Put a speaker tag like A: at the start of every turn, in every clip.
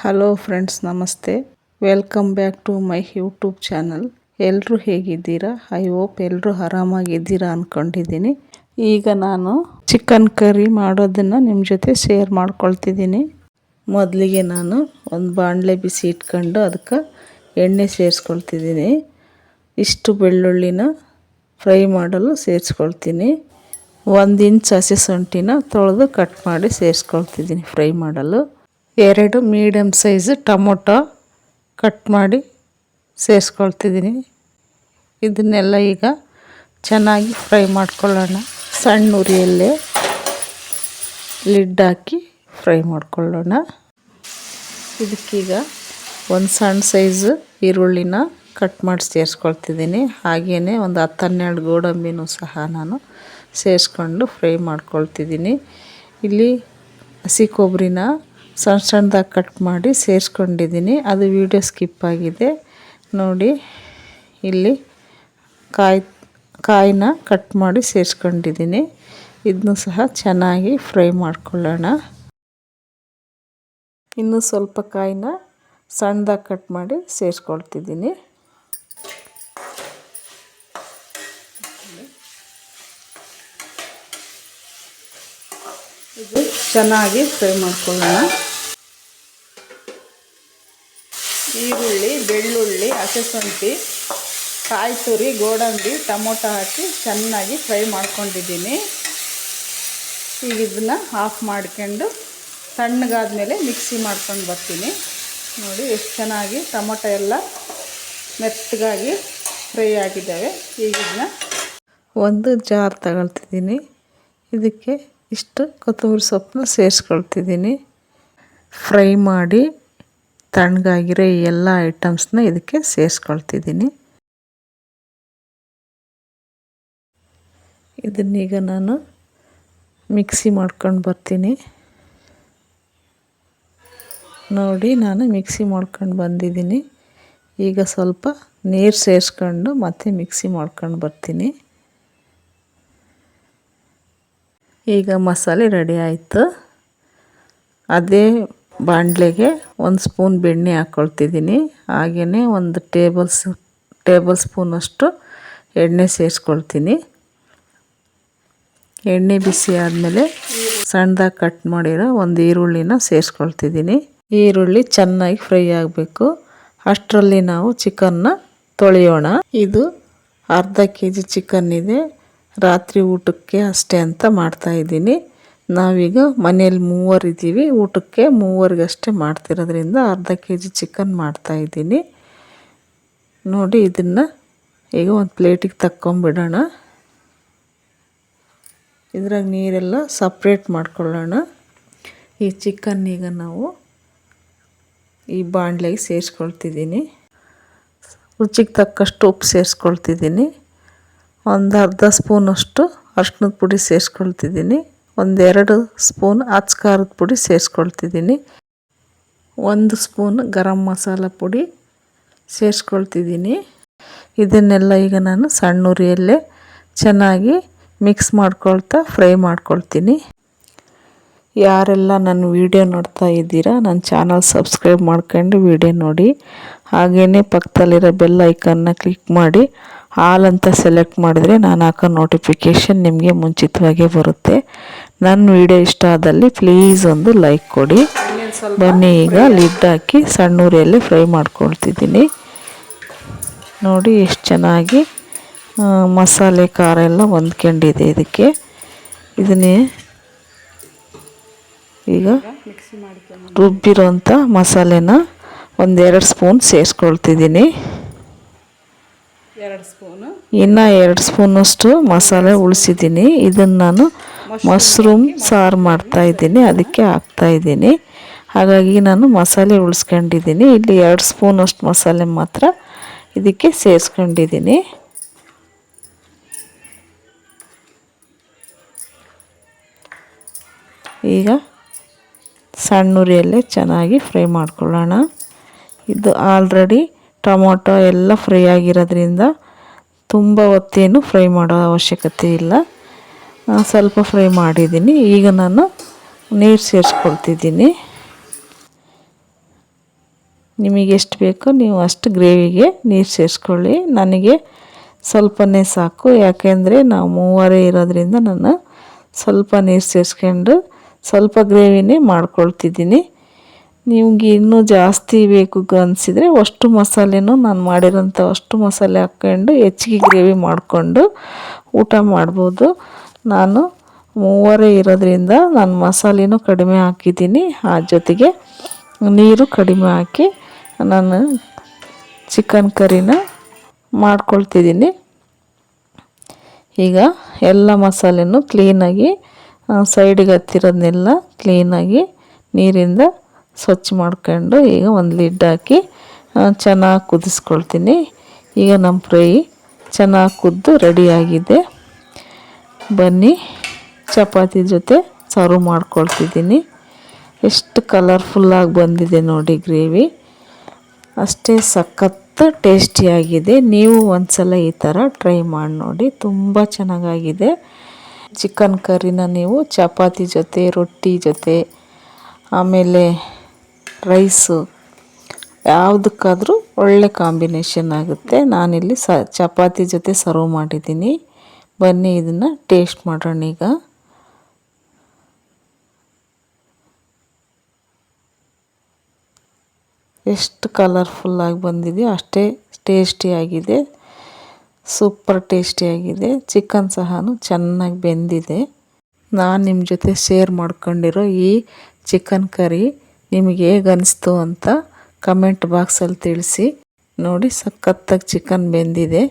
A: Hello friends, ನಮಸ್ತೆ. Welcome back to my YouTube channel. ಎಲ್ಲರೂ ಹೇಗಿದ್ದೀರಾ? ಐ ಹೋಪ್ ಎಲ್ಲರೂ ಆರಾಮಾಗಿದ್ದೀರಾ ಅಂದ್ಕೊಂಡಿದ್ದೀನಿ. ಈಗ ನಾನು ಚಿಕನ್ ಕರಿ ಮಾಡೋದನ್ನು ನಿಮ್ಮ ಜೊತೆ ಶೇರ್ ಮಾಡ್ಕೊಳ್ತಿದ್ದೀನಿ. ಮೊದಲಿಗೆ ನಾನು ಒಂದು ಬಾಣಲೆ ಬಿಸಿ ಇಟ್ಕೊಂಡು ಅದಕ್ಕೆ ಎಣ್ಣೆ ಸೇರಿಸ್ಕೊಳ್ತಿದ್ದೀನಿ. ಇಷ್ಟು ಬೆಳ್ಳುಳ್ಳಿನ ಫ್ರೈ ಮಾಡಲು ಸೇರಿಸ್ಕೊಳ್ತೀನಿ. 1 ಇಂಚ್ ಹಸಿ ಶುಂಠಿನ ತೊಳೆದು ಕಟ್ ಮಾಡಿ ಸೇರಿಸ್ಕೊಳ್ತಿದ್ದೀನಿ ಫ್ರೈ ಮಾಡಲು. 2 ಮೀಡಿಯಮ್ ಸೈಜ್ ಟೊಮೊಟೊ ಕಟ್ ಮಾಡಿ ಸೇರಿಸ್ಕೊಳ್ತಿದ್ದೀನಿ. ಇದನ್ನೆಲ್ಲ ಈಗ ಚೆನ್ನಾಗಿ ಫ್ರೈ ಮಾಡ್ಕೊಳ್ಳೋಣ. ಸಣ್ಣ ಉರಿಯಲ್ಲೇ ಲಿಡ್ ಹಾಕಿ ಫ್ರೈ ಮಾಡ್ಕೊಳ್ಳೋಣ. ಇದಕ್ಕೀಗ ಒಂದು ಸಣ್ಣ ಸೈಜ್ ಈರುಳ್ಳಿನ ಕಟ್ ಮಾಡಿ ಸೇರಿಸ್ಕೊಳ್ತಿದ್ದೀನಿ. ಹಾಗೆಯೇ ಒಂದು 10-12 ಗೋಡಂಬಿನೂ ಸಹ ನಾನು ಸೇರಿಸ್ಕೊಂಡು ಫ್ರೈ ಮಾಡ್ಕೊಳ್ತಿದ್ದೀನಿ. ಇಲ್ಲಿ ಹಸಿ ಕೊಬ್ಬರಿನ ಸಣ್ಣ ಸಣ್ಣದಾಗಿ ಕಟ್ ಮಾಡಿ ಸೇರಿಸ್ಕೊಂಡಿದ್ದೀನಿ. ಅದು ವಿಡಿಯೋ ಸ್ಕಿಪ್ ಆಗಿದೆ ನೋಡಿ. ಇಲ್ಲಿ ಕಾಯಿನ ಕಟ್ ಮಾಡಿ ಸೇರಿಸ್ಕೊಂಡಿದ್ದೀನಿ. ಇದನ್ನು ಸಹ ಚೆನ್ನಾಗಿ ಫ್ರೈ ಮಾಡ್ಕೊಳ್ಳೋಣ. ಇನ್ನೂ ಸ್ವಲ್ಪ ಕಾಯಿನ ಸಣ್ಣದಾಗಿ ಕಟ್ ಮಾಡಿ ಸೇರಿಸ್ಕೊಳ್ತಿದ್ದೀನಿ. ಇದು ಚೆನ್ನಾಗಿ ಫ್ರೈ ಮಾಡ್ಕೊಳ್ಳೋಣ. ಈರುಳ್ಳಿ, ಬೆಳ್ಳುಳ್ಳಿ, ಹಸಿಶುಂಠಿ, ಕಾಯಿ ತುರಿ, ಗೋಡಂಬಿ, ಟೊಮೊಟೊ ಹಾಕಿ ಚೆನ್ನಾಗಿ ಫ್ರೈ ಮಾಡ್ಕೊಂಡಿದ್ದೀನಿ. ಈಗ ಇದನ್ನು ಆಫ್ ಮಾಡ್ಕೊಂಡು ತಣ್ಣಗಾದ್ಮೇಲೆ ಮಿಕ್ಸಿ ಮಾಡ್ಕೊಂಡು ಬರ್ತೀನಿ. ನೋಡಿ ಎಷ್ಟು ಚೆನ್ನಾಗಿ ಟೊಮೊಟೊ ಎಲ್ಲ ಮೆತ್ತಗಾಗಿ ಫ್ರೈ ಆಗಿದ್ದಾವೆ. ಈಗ ಇದನ್ನ ಒಂದು ಜಾರ್ ತಗೊಳ್ತಿದ್ದೀನಿ. ಇದಕ್ಕೆ ಇಷ್ಟು ಕೊತ್ತಂಬರಿ ಸೊಪ್ಪನ್ನ ಸೇರಿಸ್ಕೊಳ್ತಿದ್ದೀನಿ. ಫ್ರೈ ಮಾಡಿ ತಣ್ಣಗಾಗಿರೋ ಈ ಎಲ್ಲ ಐಟಮ್ಸ್ನ ಇದಕ್ಕೆ ಸೇರಿಸ್ಕೊಳ್ತಿದ್ದೀನಿ. ಇದನ್ನೀಗ ನಾನು ಮಿಕ್ಸಿ ಮಾಡ್ಕೊಂಡು ಬರ್ತೀನಿ. ನೋಡಿ ನಾನು ಮಿಕ್ಸಿ ಮಾಡ್ಕೊಂಡು ಬಂದಿದ್ದೀನಿ. ಈಗ ಸ್ವಲ್ಪ ನೀರು ಸೇರಿಸ್ಕೊಂಡು ಮತ್ತೆ ಮಿಕ್ಸಿ ಮಾಡ್ಕೊಂಡು ಬರ್ತೀನಿ. ಈಗ ಮಸಾಲೆ ರೆಡಿ ಆಯಿತು. ಅದೇ ಬಾಣಲೆಗೆ 1 ಸ್ಪೂನ್ ಬೆಣ್ಣೆ ಹಾಕ್ಕೊಳ್ತಿದ್ದೀನಿ. ಹಾಗೆಯೇ ಒಂದು ಟೇಬಲ್ ಸ್ಪೂನಷ್ಟು ಎಣ್ಣೆ ಸೇರಿಸ್ಕೊಳ್ತೀನಿ. ಎಣ್ಣೆ ಬಿಸಿ ಆದಮೇಲೆ ಸಣ್ಣದಾಗಿ ಕಟ್ ಮಾಡಿರೋ ಒಂದು ಈರುಳ್ಳಿನ ಸೇರಿಸ್ಕೊಳ್ತಿದ್ದೀನಿ. ಈರುಳ್ಳಿ ಚೆನ್ನಾಗಿ ಫ್ರೈ ಆಗಬೇಕು. ಅಷ್ಟರಲ್ಲಿ ನಾವು ಚಿಕನ್ನ ತೊಳೆಯೋಣ. ಇದು ಅರ್ಧ kg ಚಿಕನ್ ಇದೆ. ರಾತ್ರಿ ಊಟಕ್ಕೆ ಅಷ್ಟೇ ಅಂತ ಮಾಡ್ತಾಯಿದ್ದೀನಿ. ನಾವೀಗ ಮನೇಲಿ 3 ಇದ್ದೀವಿ. ಊಟಕ್ಕೆ 3ಗಷ್ಟೇ ಮಾಡ್ತಿರೋದ್ರಿಂದ ಅರ್ಧ kg ಚಿಕನ್ ಮಾಡ್ತಾಯಿದ್ದೀನಿ. ನೋಡಿ ಇದನ್ನು ಈಗ ಒಂದು ಪ್ಲೇಟಿಗೆ ತಕ್ಕೊಂಬಿಡೋಣ. ಇದ್ರಾಗ ನೀರೆಲ್ಲ ಸಪ್ರೇಟ್ ಮಾಡ್ಕೊಳ್ಳೋಣ. ಈ ಚಿಕನ್ ಈಗ ನಾವು ಈ ಬಾಣಲೆಗೆ ಸೇರಿಸ್ಕೊಳ್ತಿದ್ದೀನಿ. ರುಚಿಗೆ ತಕ್ಕಷ್ಟು ಉಪ್ಪು ಸೇರಿಸ್ಕೊಳ್ತಿದ್ದೀನಿ. ಒಂದು ಅರ್ಧ ಸ್ಪೂನಷ್ಟು ಅರಿಶಿನದ ಪುಡಿ ಸೇರಿಸ್ಕೊಳ್ತಿದ್ದೀನಿ. 1-2 ಸ್ಪೂನ್ ಅಚ್ಚ ಖಾರದ ಪುಡಿ ಸೇರಿಸ್ಕೊಳ್ತಿದ್ದೀನಿ. 1 ಸ್ಪೂನ್ ಗರಂ ಮಸಾಲ ಪುಡಿ ಸೇರಿಸ್ಕೊಳ್ತಿದ್ದೀನಿ. ಇದನ್ನೆಲ್ಲ ಈಗ ನಾನು ಸಣ್ಣ ಉರಿಯಲ್ಲೇ ಚೆನ್ನಾಗಿ ಮಿಕ್ಸ್ ಮಾಡ್ಕೊಳ್ತಾ ಫ್ರೈ ಮಾಡ್ಕೊಳ್ತೀನಿ. ಯಾರೆಲ್ಲ ನನ್ನ ವಿಡಿಯೋ ನೋಡ್ತಾ ಇದ್ದೀರಾ, ನನ್ನ ಚಾನಲ್ ಸಬ್ಸ್ಕ್ರೈಬ್ ಮಾಡ್ಕೊಂಡು ವಿಡಿಯೋ ನೋಡಿ. ಹಾಗೆಯೇ ಪಕ್ಕದಲ್ಲಿರೋ ಬೆಲ್ ಐಕನ್ನ ಕ್ಲಿಕ್ ಮಾಡಿ ಆಲ್ ಅಂತ ಸೆಲೆಕ್ಟ್ ಮಾಡಿದರೆ ನಾನು ಹಾಕೋ ನೋಟಿಫಿಕೇಷನ್ ನಿಮಗೆ ಮುಂಚಿತವಾಗೇ ಬರುತ್ತೆ. ನನ್ನ ವಿಡಿಯೋ ಇಷ್ಟ ಆದಲ್ಲಿ ಪ್ಲೀಸ್ ಒಂದು ಲೈಕ್ ಕೊಡಿ. ಬನ್ನಿ ಈಗ ಲಿಡ್ ಹಾಕಿ ಸಣ್ಣ ಉರಿಯಲ್ಲೇ ಫ್ರೈ ಮಾಡ್ಕೊಳ್ತಿದ್ದೀನಿ. ನೋಡಿ ಎಷ್ಟು ಚೆನ್ನಾಗಿ ಮಸಾಲೆ ಖಾರ ಎಲ್ಲ ಹೊಂದ್ಕೊಂಡಿದೆ ಇದಕ್ಕೆ. ಇದನ್ನೇ ಈಗ ರುಬ್ಬಿರೋಂಥ ಮಸಾಲೆನ 1-2 ಸ್ಪೂನ್ ಸೇರಿಸ್ಕೊಳ್ತಿದ್ದೀನಿ. ಇನ್ನು 2 ಸ್ಪೂನಷ್ಟು ಮಸಾಲೆ ಉಳಿಸಿದ್ದೀನಿ. ಇದನ್ನು ನಾನು ಮಶ್ರೂಮ್ ಸಾರು ಮಾಡ್ತಾಯಿದ್ದೀನಿ, ಅದಕ್ಕೆ ಹಾಕ್ತಾಯಿದ್ದೀನಿ. ಹಾಗಾಗಿ ನಾನು ಮಸಾಲೆ ಉಳಿಸ್ಕೊಂಡಿದ್ದೀನಿ. ಇಲ್ಲಿ 2 ಸ್ಪೂನಷ್ಟು ಮಸಾಲೆ ಮಾತ್ರ ಇದಕ್ಕೆ ಸೇರಿಸ್ಕೊಂಡಿದ್ದೀನಿ. ಈಗ ಸಣ್ಣ ಉರಿಯಲ್ಲೇ ಚೆನ್ನಾಗಿ ಫ್ರೈ ಮಾಡ್ಕೊಳ್ಳೋಣ. ಇದು ಆಲ್ರೆಡಿ ಟೊಮೊಟೊ ಎಲ್ಲ ಫ್ರೈ ಆಗಿರೋದ್ರಿಂದ ತುಂಬ ಹೊತ್ತೇನು ಫ್ರೈ ಮಾಡೋ ಅವಶ್ಯಕತೆ ಇಲ್ಲ. ಸ್ವಲ್ಪ ಫ್ರೈ ಮಾಡಿದ್ದೀನಿ. ಈಗ ನಾನು ನೀರು ಸೇರಿಸ್ಕೊಳ್ತಿದ್ದೀನಿ. ನಿಮಗೆ ಎಷ್ಟು ಬೇಕೋ ನೀವು ಅಷ್ಟು ಗ್ರೇವಿಗೆ ನೀರು ಸೇರಿಸ್ಕೊಳ್ಳಿ. ನನಗೆ ಸ್ವಲ್ಪನೇ ಸಾಕು, ಯಾಕೆಂದರೆ ನಾವು ಮೂವರೇ ಇರೋದ್ರಿಂದ ನಾನು ಸ್ವಲ್ಪ ನೀರು ಸೇರಿಸ್ಕೊಂಡು ಸ್ವಲ್ಪ ಗ್ರೇವಿನೇ ಮಾಡ್ಕೊಳ್ತಿದ್ದೀನಿ. ನಿಮಗೆ ಇನ್ನೂ ಜಾಸ್ತಿ ಬೇಕು ಅನಿಸಿದರೆ ಅಷ್ಟು ಮಸಾಲೆನೂ ನಾನು ಮಾಡಿರೋಂಥ ಅಷ್ಟು ಮಸಾಲೆ ಹಾಕ್ಕೊಂಡು ಹೆಚ್ಚಿಗೆ ಗ್ರೇವಿ ಮಾಡಿಕೊಂಡು ಊಟ ಮಾಡ್ಬೋದು. ನಾನು ಮೂವರೇ ಇರೋದ್ರಿಂದ ನಾನು ಮಸಾಲೆನೂ ಕಡಿಮೆ ಹಾಕಿದ್ದೀನಿ, ಆ ಜೊತೆಗೆ ನೀರು ಕಡಿಮೆ ಹಾಕಿ ನಾನು ಚಿಕನ್ ಕರಿನ ಮಾಡ್ಕೊಳ್ತಿದ್ದೀನಿ. ಈಗ ಎಲ್ಲ ಮಸಾಲೆನೂ ಕ್ಲೀನಾಗಿ ಸೈಡಿಗೆ ಹತ್ತಿರೋದನ್ನೆಲ್ಲ ಕ್ಲೀನಾಗಿ ನೀರಿಂದ ಸ್ವಚ್ಛ ಮಾಡ್ಕೊಂಡು ಈಗ ಒಂದು ಲಿಡ್ ಹಾಕಿ ಚೆನ್ನಾಗಿ ಕುದಿಸ್ಕೊಳ್ತೀನಿ. ಈಗ ನಮ್ಮ ಫ್ರೈ ಚೆನ್ನಾಗಿ ಕುದ್ದು ರೆಡಿಯಾಗಿದೆ. ಬನ್ನಿ ಚಪಾತಿ ಜೊತೆ ಸರ್ವ್ ಮಾಡ್ಕೊಳ್ತಿದ್ದೀನಿ. ಎಷ್ಟು ಕಲರ್ಫುಲ್ಲಾಗಿ ಬಂದಿದೆ ನೋಡಿ ಗ್ರೇವಿ, ಅಷ್ಟೇ ಸಖತ್ ಟೇಸ್ಟಿಯಾಗಿದೆ. ನೀವು ಒಂದ್ಸಲ ಈ ಥರ ಟ್ರೈ ಮಾಡಿ ನೋಡಿ, ತುಂಬ ಚೆನ್ನಾಗಾಗಿದೆ. ಚಿಕನ್ ಕರಿನ ನೀವು ಚಪಾತಿ ಜೊತೆ, ರೊಟ್ಟಿ ಜೊತೆ, ಆಮೇಲೆ ರೈಸು ಯಾವುದಕ್ಕಾದರೂ ಒಳ್ಳೆ ಕಾಂಬಿನೇಷನ್ ಆಗುತ್ತೆ. ನಾನಿಲ್ಲಿ ಚಪಾತಿ ಜೊತೆ ಸರ್ವ್ ಮಾಡಿದ್ದೀನಿ. ಬನ್ನಿ ಇದನ್ನು ಟೇಸ್ಟ್ ಮಾಡೋಣ. ಈಗ ಎಷ್ಟು ಕಲರ್ಫುಲ್ಲಾಗಿ ಬಂದಿದೆ, ಅಷ್ಟೇ ಟೇಸ್ಟಿಯಾಗಿದೆ, ಸೂಪರ್ ಟೇಸ್ಟಿಯಾಗಿದೆ. ಚಿಕನ್ ಸಹ ಚೆನ್ನಾಗಿ ಬೆಂದಿದೆ. ನಾನು ನಿಮ್ಮ ಜೊತೆ ಶೇರ್ ಮಾಡ್ಕೊಂಡಿರೋ ಈ ಚಿಕನ್ ಕರಿ ನಿಮಗೆ ಹೇಗೆ ಅನಿಸ್ತು ಅಂತ ಕಮೆಂಟ್ ಬಾಕ್ಸಲ್ಲಿ ತಿಳಿಸಿ. ನೋಡಿ ಸಖತ್ತಾಗಿ ಚಿಕನ್ ಬೆಂದಿದೆ.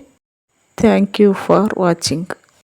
A: Thank you for watching.